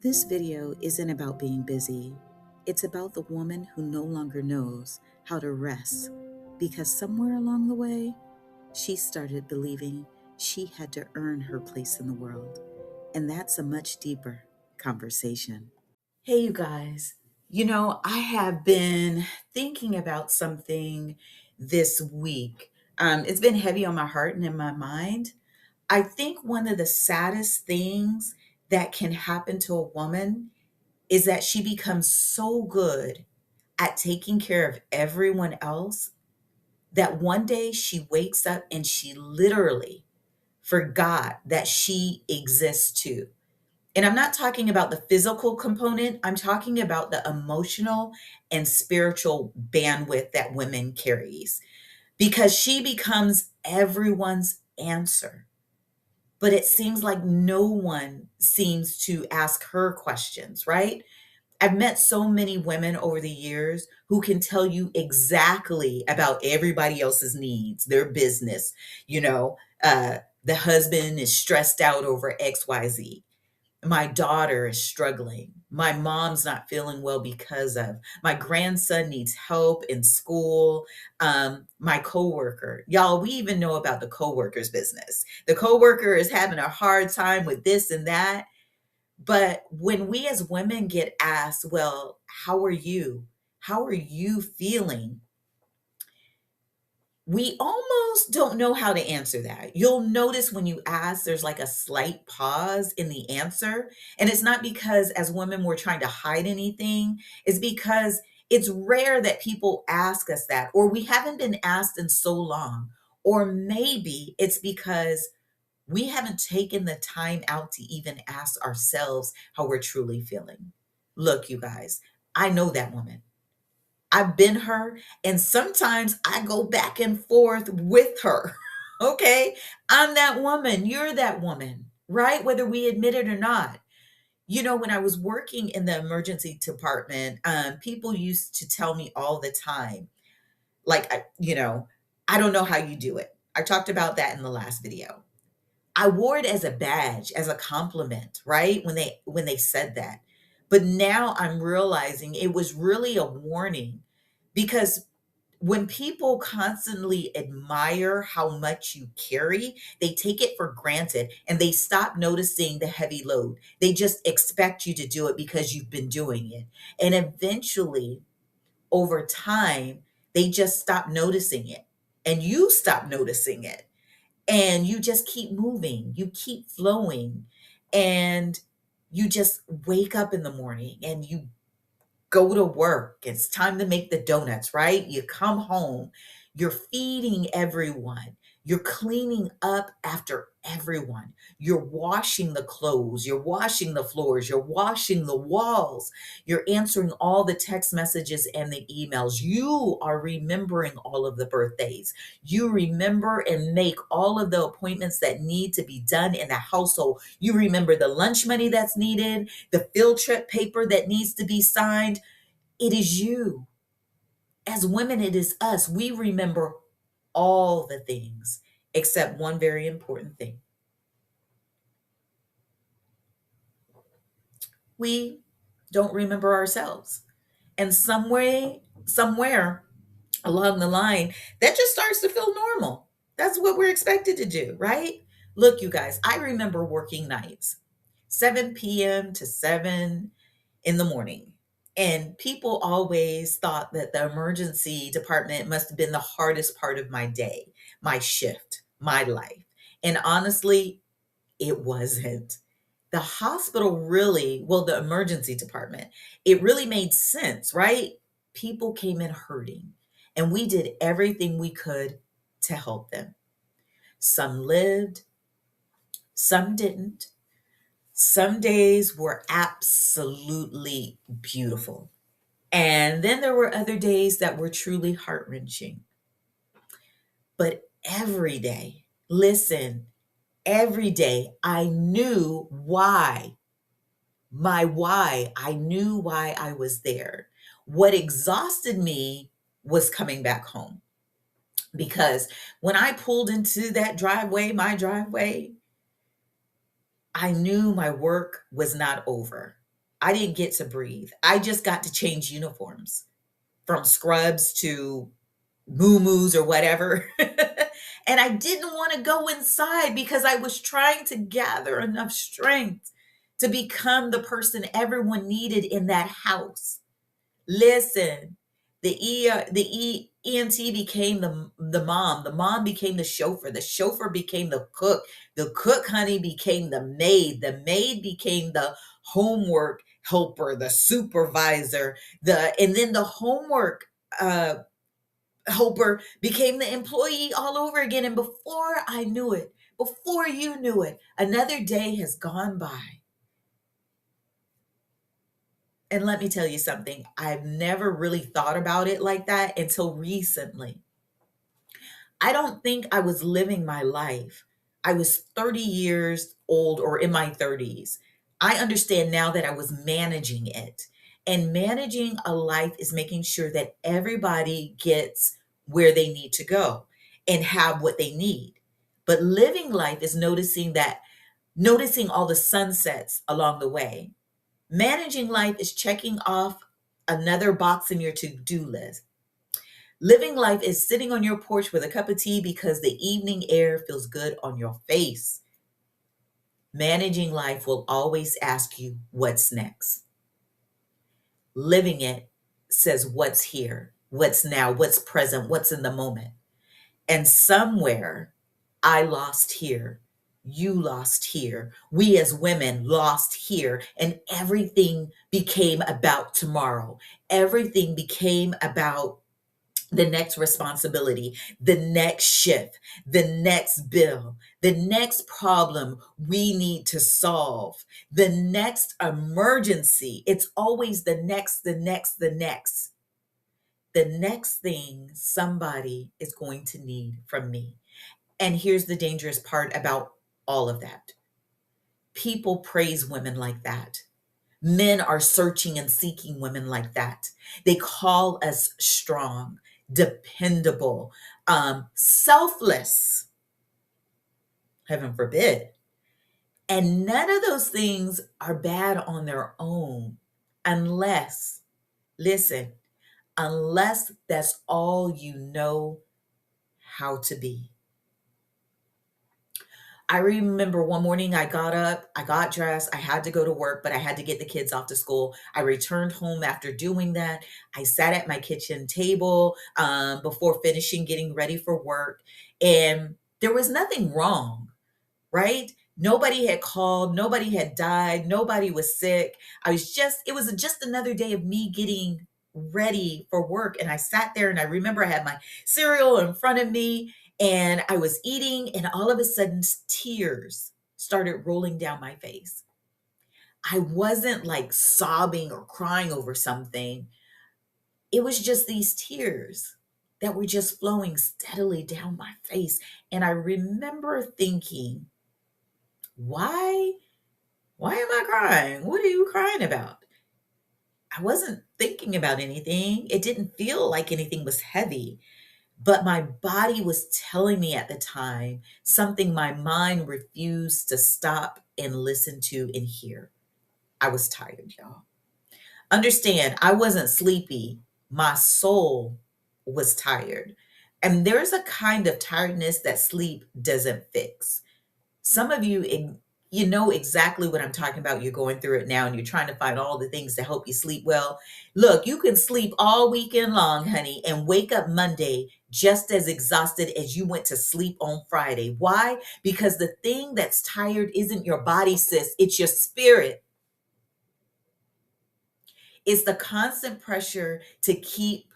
This video isn't about being busy. It's about the woman who no longer knows how to rest because somewhere along the way, she started believing she had to earn her place in the world. And that's a much deeper conversation. Hey, you guys. I have been thinking about something this week. It's been heavy on my heart and in my mind. I think one of the saddest things that can happen to a woman is that she becomes so good at taking care of everyone else that one day she wakes up and she literally forgot that she exists too. And I'm not talking about the physical component, I'm talking about the emotional and spiritual bandwidth that women carries because she becomes everyone's answer. But it seems like no one seems to ask her questions, right? I've met so many women over the years who can tell you exactly about everybody else's needs, their business. The husband is stressed out over XYZ. My daughter is struggling. My mom's not feeling well because of. My grandson needs help in school. My coworker, y'all, we even know about the coworker's business. The coworker is having a hard time with this and that. But when we as women get asked, well, how are you? How are you feeling? We almost don't know how to answer that. You'll notice when you ask, there's like a slight pause in the answer. And it's not because as women we're trying to hide anything, it's because it's rare that people ask us that, or we haven't been asked in so long. Or maybe it's because we haven't taken the time out to even ask ourselves how we're truly feeling. Look, you guys, I know that woman. I've been her, and sometimes I go back and forth with her. Okay? I'm that woman. You're that woman, right? Whether we admit it or not. When I was working in the emergency department, people used to tell me all the time, like, I don't know how you do it. I talked about that in the last video. I wore it as a badge, as a compliment, right? When they said that. But now I'm realizing it was really a warning because when people constantly admire how much you carry, they take it for granted and they stop noticing the heavy load. They just expect you to do it because you've been doing it. And eventually, over time, they just stop noticing it. And you stop noticing it and you just keep moving, you keep flowing, and you just wake up in the morning and you go to work. It's time to make the donuts, right? You come home, you're feeding everyone, you're cleaning up after everyone, you're washing the clothes, you're washing the floors, you're washing the walls, you're answering all the text messages and the emails. You are remembering all of the birthdays. You remember and make all of the appointments that need to be done in the household. You remember the lunch money that's needed, the field trip paper that needs to be signed. It is you. As women, it is us. We remember all the things except one very important thing. We don't remember ourselves. And somewhere along the line, that just starts to feel normal. That's what we're expected to do, right? Look, you guys, I remember working nights, 7 p.m. to 7 in the morning. And people always thought that the emergency department must have been the hardest part of my day, my shift, my life. And honestly, it wasn't. The hospital really, well, the emergency department, it really made sense, right? People came in hurting, and we did everything we could to help them. Some lived, some didn't. Some days were absolutely beautiful. And then there were other days that were truly heart wrenching. But every day, listen, every day I knew why. I knew why I was there. What exhausted me was coming back home. Because when I pulled into that driveway, my driveway, I knew my work was not over. I didn't get to breathe. I just got to change uniforms from scrubs to moo or whatever. And I didn't want to go inside because I was trying to gather enough strength to become the person everyone needed in that house. Listen, ENT became the mom became the chauffeur became the cook, honey, became the maid became the homework helper, the supervisor, and then the homework uh helper became the employee all over again. And before I knew it, before you knew it, another day has gone by. And let me tell you something, I've never really thought about it like that until recently. I don't think I was living my life. I was 30 years old or in my 30s. I understand now that I was managing it. And managing a life is making sure that everybody gets where they need to go and have what they need. But living life is noticing all the sunsets along the way. Managing life is checking off another box in your to-do list. Living life is sitting on your porch with a cup of tea because the evening air feels good on your face. Managing life will always ask you what's next. Living it says what's here, what's now, what's present, what's in the moment. And somewhere I lost here. You lost here. We as women lost here. And everything became about tomorrow. Everything became about the next responsibility, the next shift, the next bill, the next problem we need to solve, the next emergency. It's always the next, the next, the next thing somebody is going to need from me. And here's the dangerous part about all of that: people praise women like that. Men are searching and seeking women like that. They call us strong, dependable, selfless, heaven forbid. And none of those things are bad on their own unless, listen, unless that's all you know how to be. I remember one morning I got up, I got dressed, I had to go to work, but I had to get the kids off to school. I returned home after doing that. I sat at my kitchen table before finishing getting ready for work, and there was nothing wrong, right? Nobody had called, nobody had died, nobody was sick. It was just another day of me getting ready for work. And I sat there and I remember I had my cereal in front of me and I was eating, and all of a sudden, tears started rolling down my face. I wasn't like sobbing or crying over something. It was just these tears that were just flowing steadily down my face. And I remember thinking, why why am I crying? What are you crying about? I wasn't thinking about anything. It didn't feel like anything was heavy, but my body was telling me at the time something my mind refused to stop and listen to and hear. I was tired, y'all. Understand, I wasn't sleepy. My soul was tired. And there's a kind of tiredness that sleep doesn't fix. Some of you, you know exactly what I'm talking about. You're going through it now and you're trying to find all the things to help you sleep well. Look, you can sleep all weekend long, honey, and wake up Monday just as exhausted as you went to sleep on Friday. Why? Because the thing that's tired isn't your body, sis, it's your spirit. It's the constant pressure to keep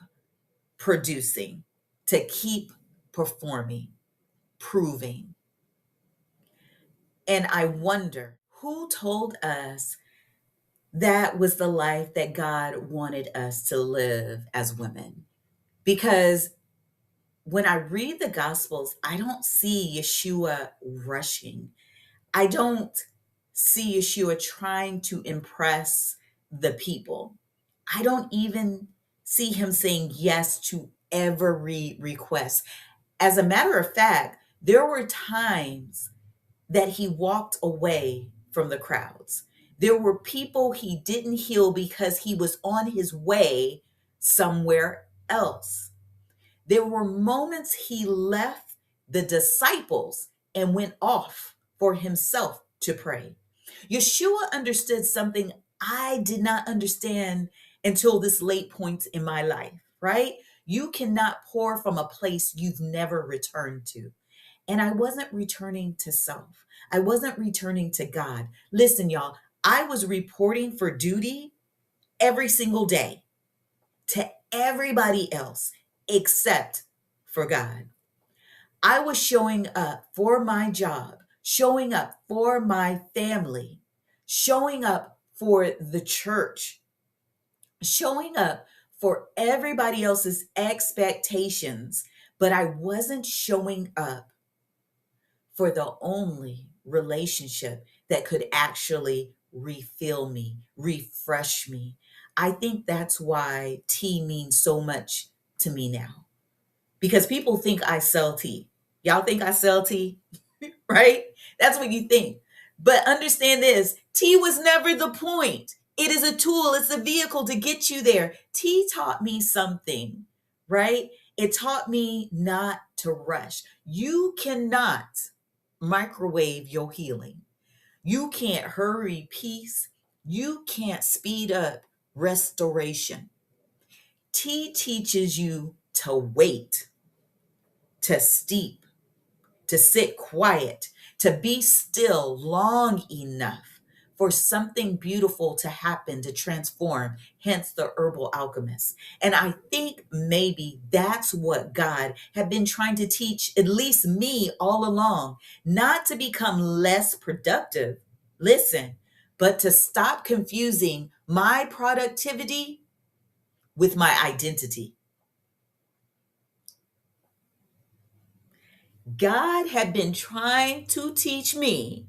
producing, to keep performing, proving. And I wonder who told us that was the life that God wanted us to live as women. Because when I read the Gospels, I don't see Yeshua rushing. I don't see Yeshua trying to impress the people. I don't even see him saying yes to every request. As a matter of fact, there were times that he walked away from the crowds. There were people he didn't heal because he was on his way somewhere else. There were moments he left the disciples and went off for himself to pray. Yeshua understood something I did not understand until this late point in my life, right? You cannot pour from a place you've never returned to. And I wasn't returning to self. I wasn't returning to God. Listen, y'all, I was reporting for duty every single day to everybody else except for God. I was showing up for my job, showing up for my family, showing up for the church, showing up for everybody else's expectations, but I wasn't showing up for the only relationship that could actually refill me, refresh me. I think that's why tea means so much to me now because people think I sell tea. Y'all think I sell tea, right? That's what you think. But understand this, tea was never the point. It is a tool, it's a vehicle to get you there. Tea taught me something, right? It taught me not to rush. You cannot microwave your healing. You can't hurry peace. You can't speed up restoration. Tea teaches you to wait, to steep, to sit quiet, to be still long enough for something beautiful to happen, to transform, hence the herbal alchemist. And I think maybe that's what God had been trying to teach at least me all along, not to become less productive, listen, but to stop confusing my productivity with my identity. God had been trying to teach me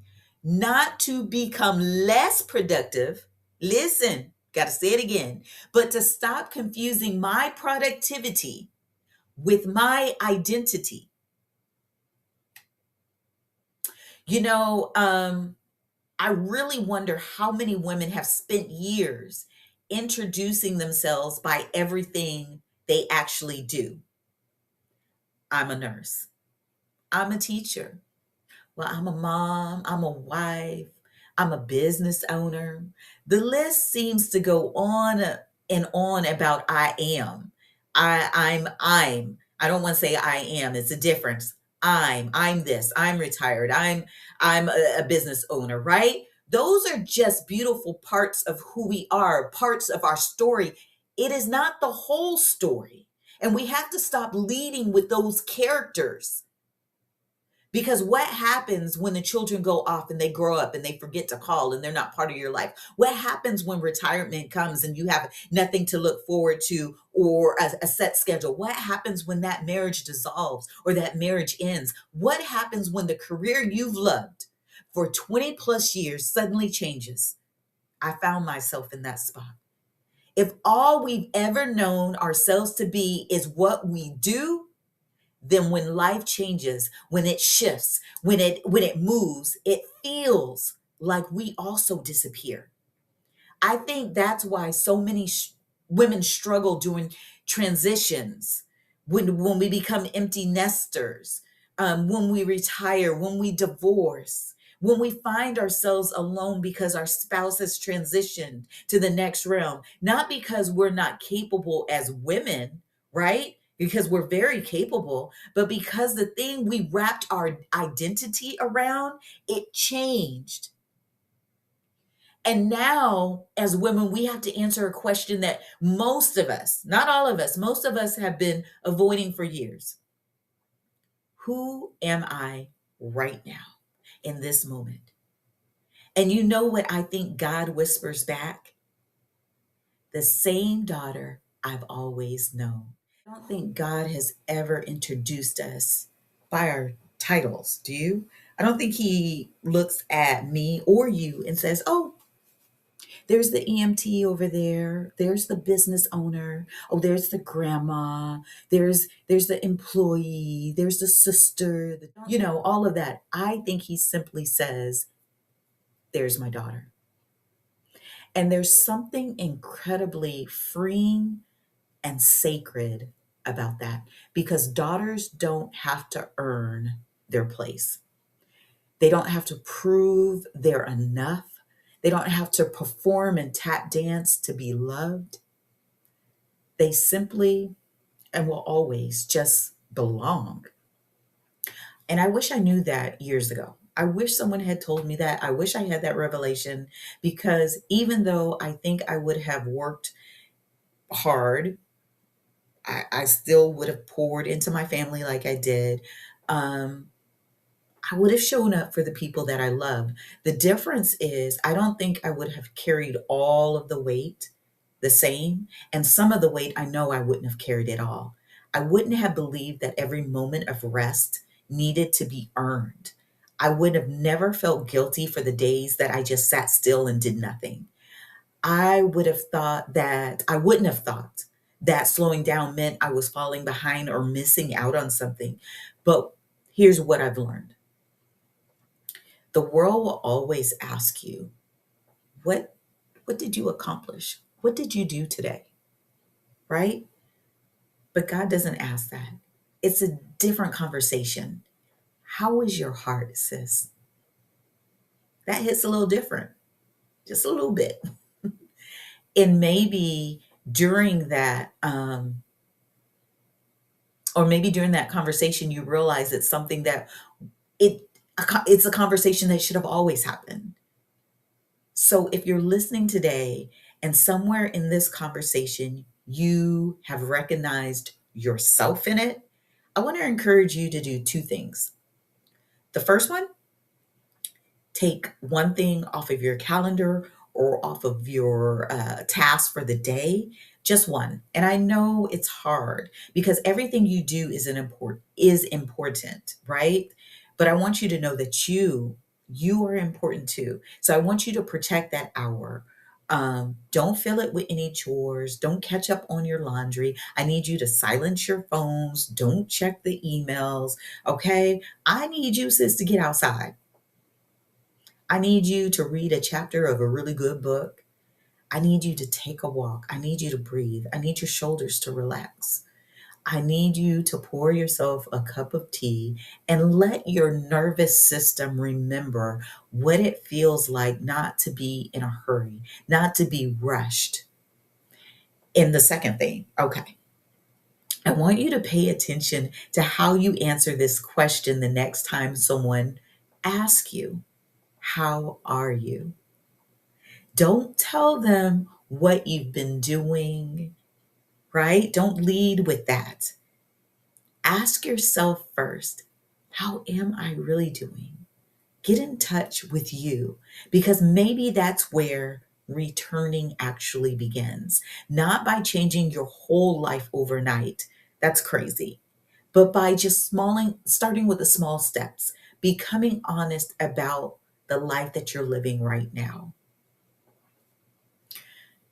not to become less productive. Listen, got to say it again, but to stop confusing my productivity with my identity. You know, I really wonder how many women have spent years introducing themselves by everything they actually do. I'm a nurse, I'm a teacher. Well, I'm a mom, I'm a wife, I'm a business owner. The list seems to go on and on about I am. I'm. I don't want to say I am. It's a difference. I'm this. I'm retired. I'm a business owner, right? Those are just beautiful parts of who we are, parts of our story. It is not the whole story. And we have to stop leading with those characters. Because what happens when the children go off and they grow up and they forget to call and they're not part of your life? What happens when retirement comes and you have nothing to look forward to or a set schedule? What happens when that marriage dissolves or that marriage ends? What happens when the career you've loved for 20 plus years suddenly changes? I found myself in that spot. If all we've ever known ourselves to be is what we do, then when life changes, when it shifts, when it moves, it feels like we also disappear. I think that's why so many women struggle during transitions, when we become empty nesters, when we retire, when we divorce, when we find ourselves alone because our spouse has transitioned to the next realm, not because we're not capable as women, right? Because we're very capable, but because the thing we wrapped our identity around, it changed. And now, as women, we have to answer a question that most of us, not all of us, most of us have been avoiding for years. Who am I right now in this moment? And you know what I think God whispers back? The same daughter I've always known. I don't think God has ever introduced us by our titles, do you? I don't think he looks at me or you and says, oh, there's the EMT over there. There's the business owner. Oh, there's the grandma. There's the employee. There's the sister. All of that. I think he simply says, "There's my daughter." And there's something incredibly freeing and sacred about that because daughters don't have to earn their place. They don't have to prove they're enough. They don't have to perform and tap dance to be loved. They simply and will always just belong. And I wish I knew that years ago. I wish someone had told me that. I wish I had that revelation because even though I think I would have worked hard, I still would have poured into my family like I did. Um, I would have shown up for the people that I love. The difference is, I don't think I would have carried all of the weight the same. And some of the weight, I know I wouldn't have carried it all. I wouldn't have believed that every moment of rest needed to be earned. I would have never felt guilty for the days that I just sat still and did nothing. I wouldn't have thought that slowing down meant I was falling behind or missing out on something. But here's what I've learned: the world will always ask you, what what did you accomplish? What did you do today? Right? But God doesn't ask that. It's a different conversation. How is your heart, sis? That hits a little different, just a little bit. And maybe during that, or maybe during that conversation, you realize it's something that it it's a conversation that should have always happened. So if you're listening today and somewhere in this conversation you have recognized yourself in it, I want to encourage you to do two things. The first one, take one thing off of your calendar or off of your task for the day, just one. And I know it's hard because everything you do is important, right? But I want you to know that you are important too. So I want you to protect that hour. Don't fill it with any chores. Don't catch up on your laundry. I need you to silence your phones. Don't check the emails. Okay. I need you, sis, to get outside. I need you to read a chapter of a really good book. I need you to take a walk. I need you to breathe. I need your shoulders to relax. I need you to pour yourself a cup of tea and let your nervous system remember what it feels like not to be in a hurry, not to be rushed. And the second thing, okay, I want you to pay attention to how you answer this question the next time someone asks you, how are you? Don't tell them what you've been doing, right? Don't lead with that. Ask yourself first, how am I really doing? Get in touch with you because maybe that's where returning actually begins. Not by changing your whole life overnight. That's crazy. But by just starting with the small steps, becoming honest about the life that you're living right now.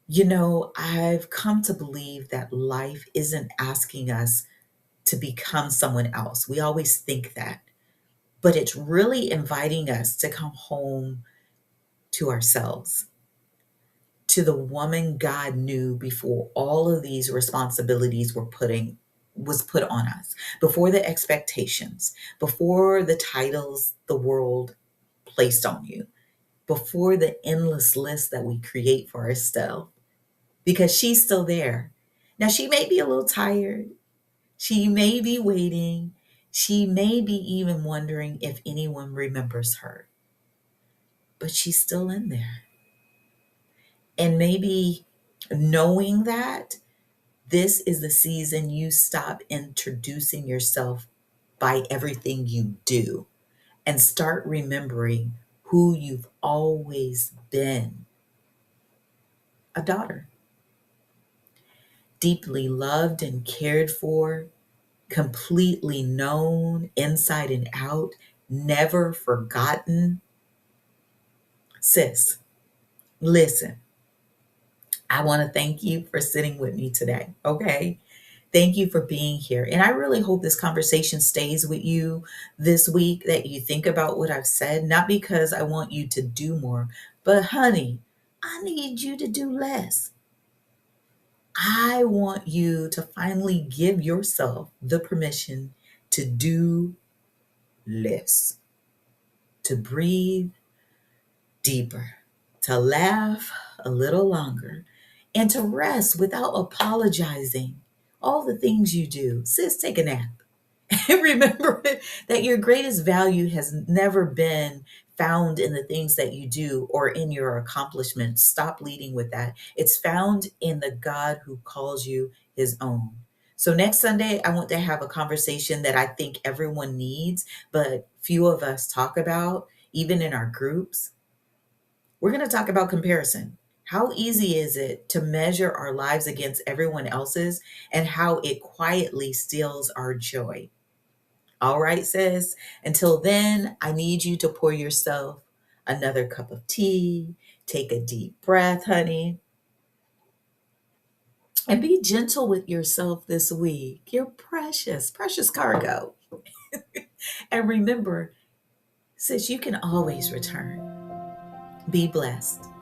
You know, I've come to believe that life isn't asking us to become someone else. We always think that, but it's really inviting us to come home to ourselves, to the woman God knew before all of these responsibilities was put on us, before the expectations, before the titles the world placed on you, before the endless list that we create for ourselves, because she's still there. Now, she may be a little tired. She may be waiting. She may be even wondering if anyone remembers her, but she's still in there. And maybe knowing that this is the season you stop introducing yourself by everything you do and start remembering who you've always been: a daughter, deeply loved and cared for, completely known inside and out, never forgotten. Sis, listen, I want to thank you for sitting with me today. Okay. Thank you for being here. And I really hope this conversation stays with you this week, that you think about what I've said, not because I want you to do more, but honey, I need you to do less. I want you to finally give yourself the permission to do less, to breathe deeper, to laugh a little longer, and to rest without apologizing. All the things you do. Sis, take a nap. And remember that your greatest value has never been found in the things that you do or in your accomplishments. Stop leading with that. It's found in the God who calls you his own. So next Sunday, I want to have a conversation that I think everyone needs, but few of us talk about, even in our groups. We're going to talk about comparison. How easy is it to measure our lives against everyone else's and how it quietly steals our joy? All right, sis. Until then, I need you to pour yourself another cup of tea, take a deep breath, honey, and be gentle with yourself this week. You're precious, precious cargo. And remember, sis, you can always return. Be blessed.